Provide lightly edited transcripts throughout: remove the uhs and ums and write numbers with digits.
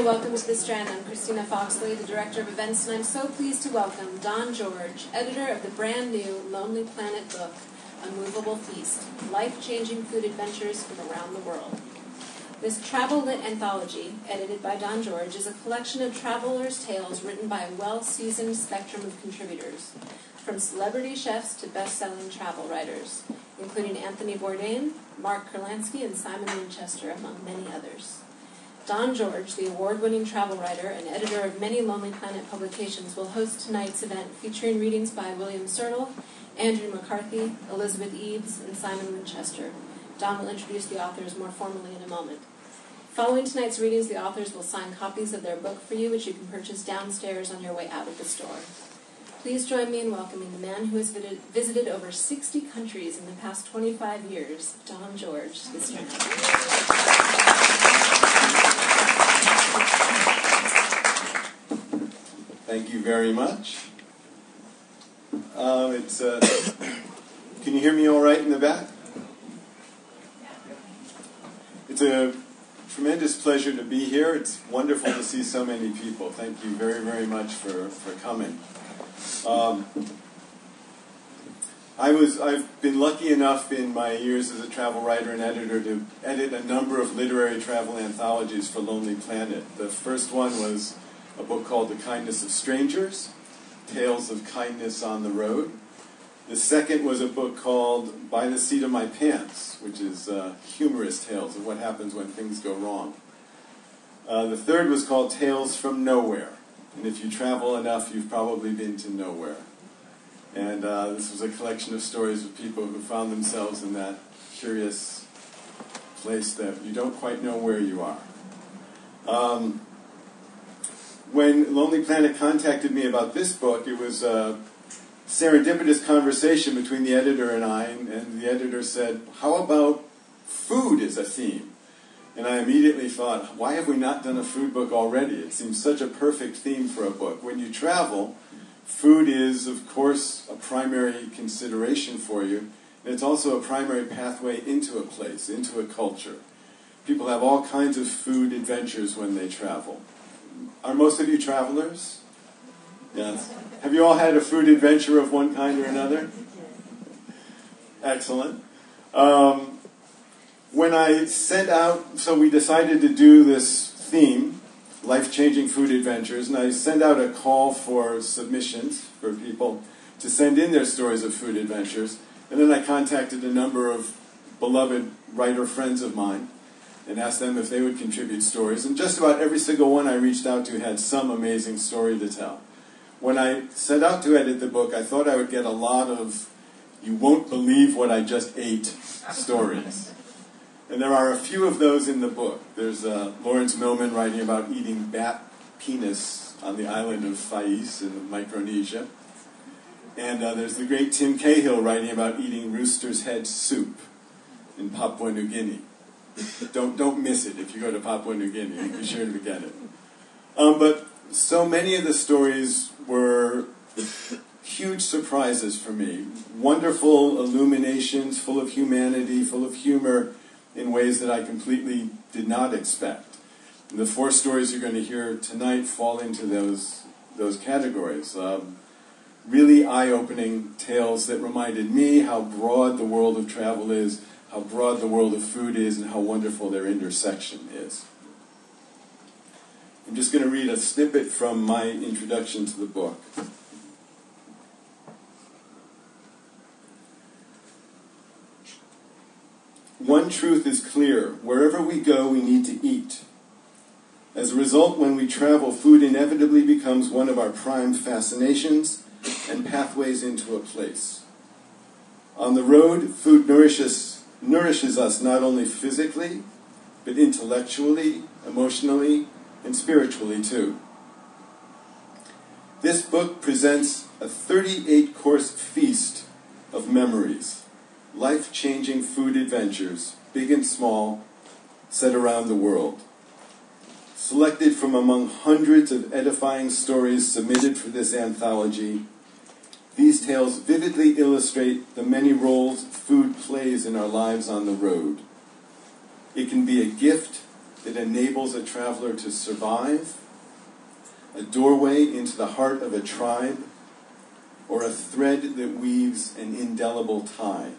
welcome to the Strand. I'm Christina Foxley, the Director of Events, and I'm so pleased to welcome Don George, editor of the brand new Lonely Planet book, A Moveable Feast, Life-Changing Food Adventures from Around the World. This travel-lit anthology, edited by Don George, is a collection of travelers' tales written by a well-seasoned spectrum of contributors, from celebrity chefs to best-selling travel writers, including Anthony Bourdain, Mark Kurlanksy, and Simon Winchester, among many others. Don George, the award-winning travel writer and editor of many Lonely Planet publications, will host tonight's event featuring readings by William Sertle, Andrew McCarthy, Elizabeth Eves, and Simon Winchester. Don will introduce the authors more formally in a moment. Following tonight's readings, the authors will sign copies of their book for you, which you can purchase downstairs on your way out of the store. Please join me in welcoming the man who has visited over 60 countries in the past 25 years, Don George, to the Strand. Thank you very much. Can you hear me all right in the back? It's a tremendous pleasure to be here. It's wonderful to see so many people. Thank you very, very much for coming. I've been lucky enough in my years as a travel writer and editor to edit a number of literary travel anthologies for Lonely Planet. The first one was a book called The Kindness of Strangers, Tales of Kindness on the Road. The second was a book called By the Seat of My Pants, which is humorous tales of what happens when things go wrong. The third was called Tales from Nowhere. And if you travel enough, you've probably been to nowhere. And this was a collection of stories of people who found themselves in that curious place that you don't quite know where you are. When Lonely Planet contacted me about this book, it was a serendipitous conversation between the editor and I, and the editor said, "How about food as a theme?" And I immediately thought, why have we not done a food book already? It seems such a perfect theme for a book. When you travel, food is, of course, a primary consideration for you, and it's also a primary pathway into a place, into a culture. People have all kinds of food adventures when they travel. Are most of you travelers? Yes. Have you all had a food adventure of one kind or another? Excellent. When I sent out, so we decided to do this theme, life-changing food adventures, and I sent out a call for submissions for people to send in their stories of food adventures, and then I contacted a number of beloved writer friends of mine and asked them if they would contribute stories, and just about every single one I reached out to had some amazing story to tell. When I set out to edit the book, I thought I would get a lot of "you won't believe what I just ate" stories. And there are a few of those in the book. There's Lawrence Millman writing about eating bat penis on the island of Faiz in Micronesia. And there's the great Tim Cahill writing about eating rooster's head soup in Papua New Guinea. Don't miss it if you go to Papua New Guinea. Be sure to get it. But so many of the stories were huge surprises for me. Wonderful illuminations, full of humanity, full of humor, in ways that I completely did not expect. And the four stories you're going to hear tonight fall into those categories. Really eye-opening tales that reminded me how broad the world of travel is, how broad the world of food is, and how wonderful their intersection is. I'm just going to read a snippet from my introduction to the book. One truth is clear: wherever we go, we need to eat. As a result, when we travel, food inevitably becomes one of our prime fascinations and pathways into a place. On the road, food nourishes us not only physically, but intellectually, emotionally, and spiritually too. This book presents a 38-course feast of memories, life-changing food adventures, big and small, set around the world. Selected from among hundreds of edifying stories submitted for this anthology, these tales vividly illustrate the many roles food plays in our lives on the road. It can be a gift that enables a traveler to survive, a doorway into the heart of a tribe, or a thread that weaves an indelible tie.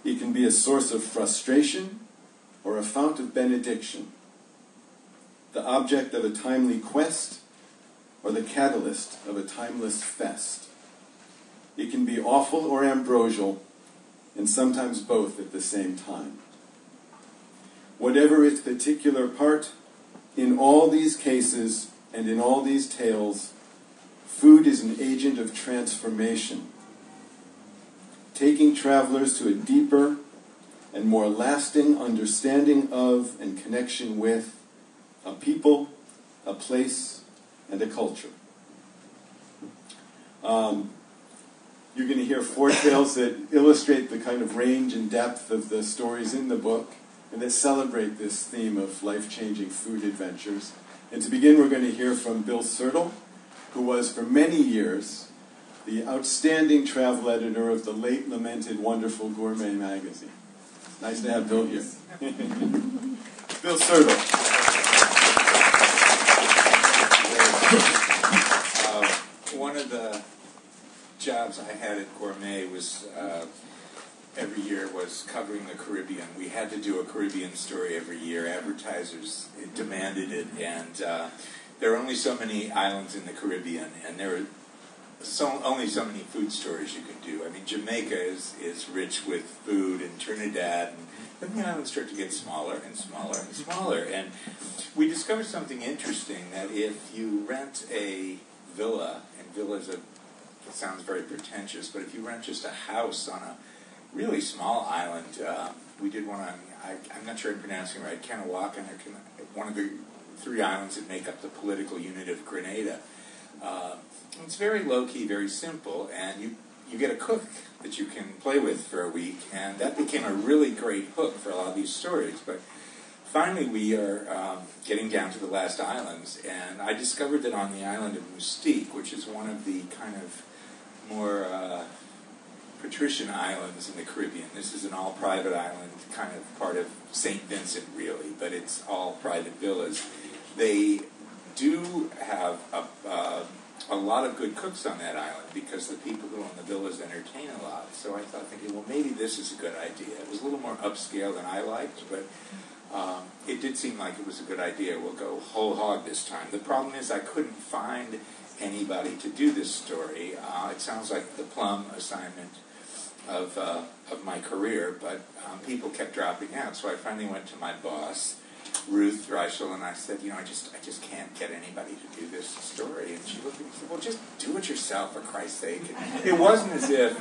It can be a source of frustration or a fount of benediction, the object of a timely quest or the catalyst of a timeless fest. It can be awful or ambrosial, and sometimes both at the same time. Whatever its particular part, in all these cases and in all these tales, food is an agent of transformation, taking travelers to a deeper and more lasting understanding of and connection with a people, a place, and a culture. You're going to hear 4 tales that illustrate the kind of range and depth of the stories in the book and that celebrate this theme of life-changing food adventures. And to begin, we're going to hear from Bill Sertle, who was for many years the outstanding travel editor of the late lamented Wonderful Gourmet magazine. Nice to have Bill here. Bill Sertle. One of the jobs I had at Gourmet was every year was covering the Caribbean. We had to do a Caribbean story every year. Advertisers demanded it, and there are only so many islands in the Caribbean, and there are only so many food stories you can do. I mean, Jamaica is rich with food, and Trinidad, and then the islands start to get smaller and smaller and smaller. And we discovered something interesting, that if you rent a villa, and villas it sounds very pretentious, but if you rent just a house on a really small island, we did one on, I'm not sure I'm pronouncing it right, Kanawakan, one of the 3 islands that make up the political unit of Grenada. It's very low-key, very simple, and you get a cook that you can play with for a week, and that became a really great hook for a lot of these stories. But finally we are getting down to the last islands, and I discovered that on the island of Mustique, which is one of the kind of more patrician islands in the Caribbean. This is an all-private island, kind of part of St. Vincent, really, but it's all private villas. They do have a lot of good cooks on that island because the people who own the villas entertain a lot. So I thought, thinking, well, maybe this is a good idea. It was a little more upscale than I liked, but it did seem like it was a good idea. We'll go whole hog this time. The problem is I couldn't find anybody to do this story. It sounds like the plum assignment of my career, but people kept dropping out. So I finally went to my boss, Ruth Reichel, and I said, I just can't get anybody to do this story. And she looked at me and said, well, just do it yourself, for Christ's sake. And it wasn't as if,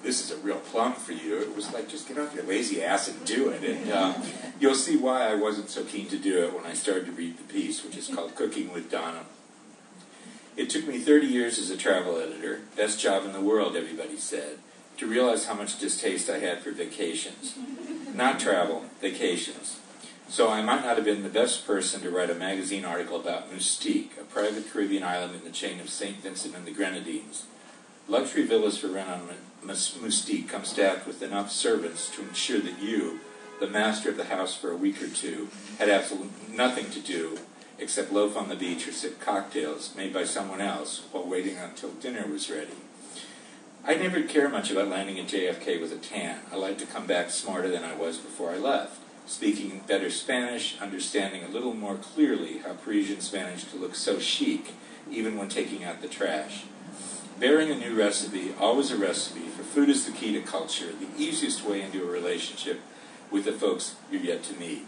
this is a real plum for you. It was like, just get off your lazy ass and do it. And you'll see why I wasn't so keen to do it when I started to read the piece, which is called Cooking with Donna. It took me 30 years as a travel editor, best job in the world, everybody said, to realize how much distaste I had for vacations. Not travel, vacations. So I might not have been the best person to write a magazine article about Mustique, a private Caribbean island in the chain of St. Vincent and the Grenadines. Luxury villas for rent on Mustique come staffed with enough servants to ensure that you, the master of the house for a week or two, had absolutely nothing to do except loaf on the beach or sip cocktails made by someone else while waiting until dinner was ready. I never cared much about landing at JFK with a tan. I liked to come back smarter than I was before I left, speaking better Spanish, understanding a little more clearly how Parisian Spanish could look so chic, even when taking out the trash. Bearing a new recipe, always a recipe, for food is the key to culture, the easiest way into a relationship with the folks you're yet to meet.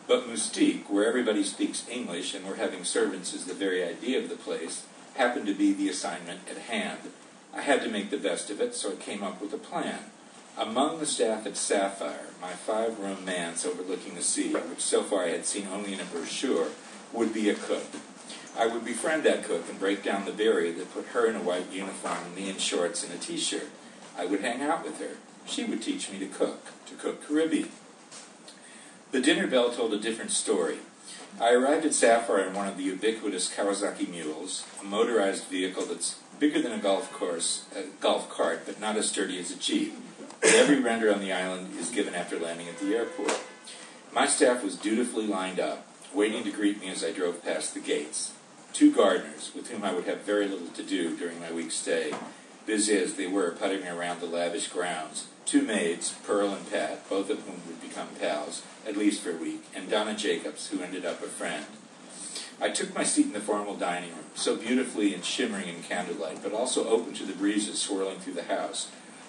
But Mustique, where everybody speaks English and where having servants is the very idea of the place, happened to be the assignment at hand. I had to make the best of it, so I came up with a plan. Among the staff at Sapphire, my 5-room manse overlooking the sea, which so far I had seen only in a brochure, would be a cook. I would befriend that cook and break down the barrier that put her in a white uniform and me in shorts and a t-shirt. I would hang out with her. She would teach me to cook Caribbean. The dinner bell told a different story. I arrived at Sapphire in one of the ubiquitous Kawasaki mules, a motorized vehicle that's bigger than a golf cart, but not as sturdy as a Jeep. Every render on the island is given after landing at the airport. My staff was dutifully lined up, waiting to greet me as I drove past the gates. 2 gardeners, with whom I would have very little to do during my week's stay, busy as they were putting around the lavish grounds. 2 maids, Pearl and Pat, both of whom would become pals, at least for a week, and Donna Jacobs, who ended up a friend. I took my seat in the formal dining room, so beautifully and shimmering in candlelight, but also open to the breezes swirling through the house.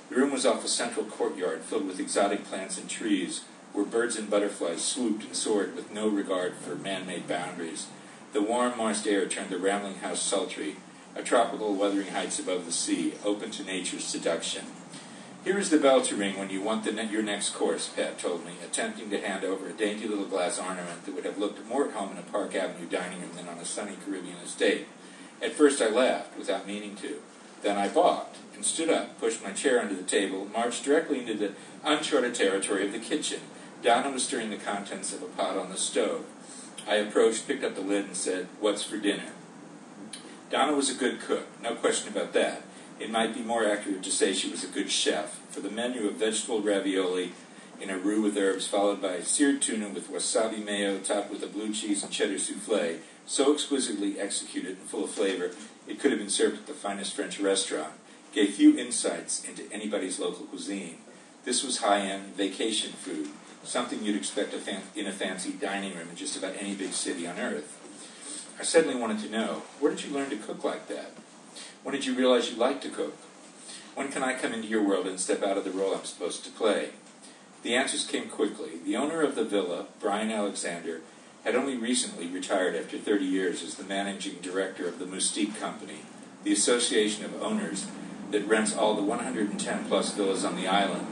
The room was off a central courtyard filled with exotic plants and trees, where birds and butterflies swooped and soared with no regard for man-made boundaries. The warm, moist air turned the rambling house sultry, a tropical Wuthering Heights above the sea, open to nature's seduction. "Here is the bell to ring when you want your next course," Pat told me, attempting to hand over a dainty little glass ornament that would have looked more at home in a Park Avenue dining room than on a sunny Caribbean estate. At first I laughed, without meaning to. Then I balked, and stood up, pushed my chair under the table, and marched directly into the uncharted territory of the kitchen. Donna was stirring the contents of a pot on the stove. I approached, picked up the lid, and said, "What's for dinner?" Donna was a good cook, no question about that. It might be more accurate to say she was a good chef, for the menu of vegetable ravioli in a roux with herbs, followed by seared tuna with wasabi mayo, topped with a blue cheese and cheddar soufflé, so exquisitely executed and full of flavor it could have been served at the finest French restaurant, gave few insights into anybody's local cuisine. This was high-end vacation food, something you'd expect in a fancy dining room in just about any big city on earth. I suddenly wanted to know, where did you learn to cook like that? When did you realize you liked to cook? When can I come into your world and step out of the role I'm supposed to play? The answers came quickly. The owner of the villa, Brian Alexander, had only recently retired after 30 years as the managing director of the Moustique Company, the association of owners that rents all the 110-plus villas on the island.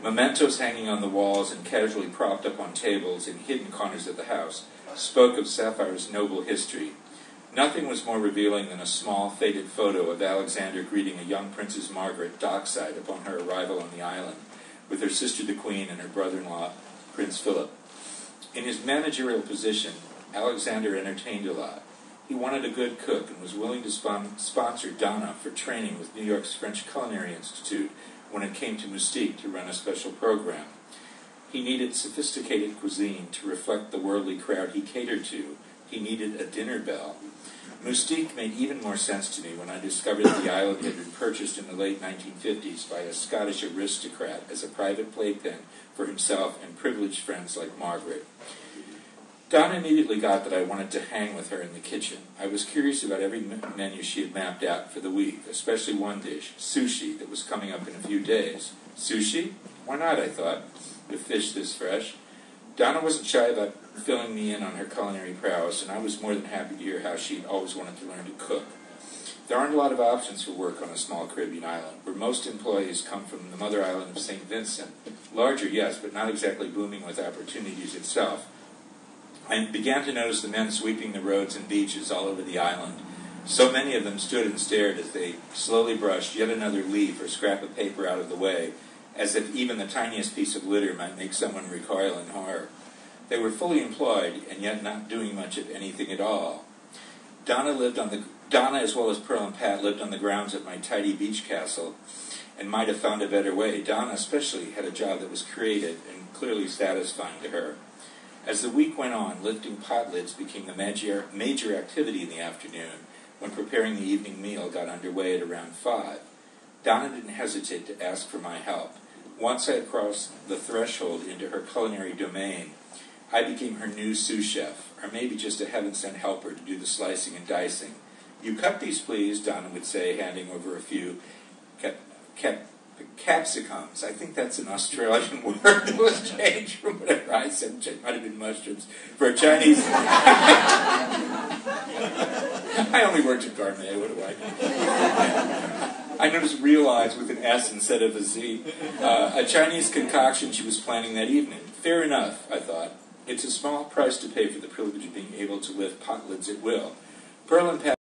Mementos hanging on the walls and casually propped up on tables in hidden corners of the house spoke of Sapphire's noble history. Nothing was more revealing than a small, faded photo of Alexander greeting a young Princess Margaret dockside upon her arrival on the island, with her sister the Queen and her brother-in-law, Prince Philip. In his managerial position, Alexander entertained a lot. He wanted a good cook and was willing to sponsor Donna for training with New York's French Culinary Institute when it came to Moustique to run a special program. He needed sophisticated cuisine to reflect the worldly crowd he catered to. He needed a dinner bell. Moustique made even more sense to me when I discovered that the island had been purchased in the late 1950s by a Scottish aristocrat as a private playpen for himself and privileged friends like Margaret. Donna immediately got that I wanted to hang with her in the kitchen. I was curious about every menu she had mapped out for the week, especially one dish, sushi, that was coming up in a few days. Sushi? Why not, I thought, with fish this fresh. Donna wasn't shy about filling me in on her culinary prowess, and I was more than happy to hear how she'd always wanted to learn to cook. There aren't a lot of options for work on a small Caribbean island, where most employees come from the mother island of St. Vincent. Larger, yes, but not exactly booming with opportunities itself. I began to notice the men sweeping the roads and beaches all over the island. So many of them stood and stared as they slowly brushed yet another leaf or scrap of paper out of the way, as if even the tiniest piece of litter might make someone recoil in horror. They were fully employed, and yet not doing much of anything at all. Donna, as well as Pearl and Pat, lived on the grounds of my tidy beach castle, and might have found a better way. Donna especially had a job that was creative and clearly satisfying to her. As the week went on, lifting pot lids became the major activity in the afternoon, when preparing the evening meal got underway at around 5. Donna didn't hesitate to ask for my help. Once I had crossed the threshold into her culinary domain, I became her new sous chef, or maybe just a heaven-sent helper to do the slicing and dicing. "You cut these, please," Donna would say, handing over a few capsicums. I think that's an Australian word that was changed from whatever I said, which might have been mushrooms, for a Chinese. I only worked at Gourmet, what do I know? I noticed real eyes with an S instead of a Z. A Chinese concoction she was planning that evening. Fair enough, I thought. It's a small price to pay for the privilege of being able to lift pot lids at will. Pearl and Pat